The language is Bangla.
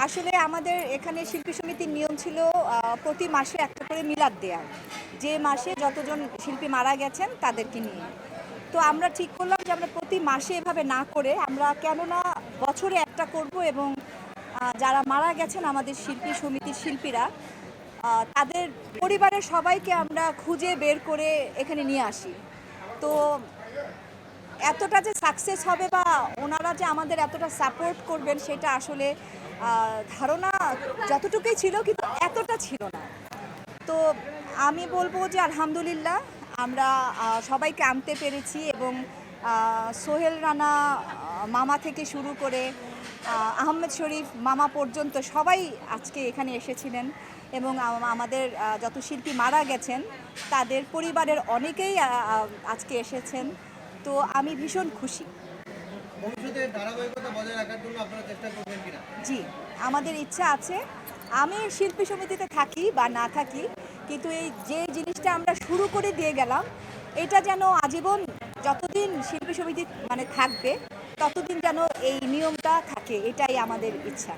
আসলে আমাদের এখানে শিল্পী সমিতির নিয়ম ছিল প্রতি মাসে একটা করে মিলাদ দেওয়ার, যে মাসে যতজন শিল্পী মারা গেছেন তাদেরকে নিয়ে। তো আমরা ঠিক করলাম যে আমরা প্রতি মাসে এভাবে না করে আমরা কেননা বছরে একটা করব, এবং যারা মারা গেছেন আমাদের শিল্পী সমিতির শিল্পীরা, তাদের পরিবারের সবাইকে আমরা খুঁজে বের করে এখানে নিয়ে আসি। তো এতটা যে সাকসেস হবে বা ওনারা যে আমাদের এতটা সাপোর্ট করবেন সেটা আসলে ধারণা যতটুকুই ছিল, কিন্তু এতটা ছিল না। তো আমি বলবো যে আলহামদুলিল্লাহ আমরা সবাইকে আনতে পেরেছি, এবং সোহেল রানা মামা থেকে শুরু করে আহমেদ শরীফ মামা পর্যন্ত সবাই আজকে এখানে এসেছিলেন, এবং আমাদের যত শিল্পী মারা গেছেন তাদের পরিবারের অনেকেই আজকে এসেছেন। তো আমি ভীষণ খুশি। ভবিষ্যতে ধারাবাহিকতা বজায় রাখার জন্য আপনারা চেষ্টা করবেন কিনা? জি, আমাদের ইচ্ছা আছে। আমি শিল্পী সমিতিতে থাকি বা না থাকি, কিন্তু এই যে জিনিসটা আমরা শুরু করে দিয়ে গেলাম, এটা যেন আজীবন, যতদিন শিল্পী সমিতি মানে থাকবে ততদিন যেন এই নিয়মটা থাকে, এটাই আমাদের ইচ্ছা।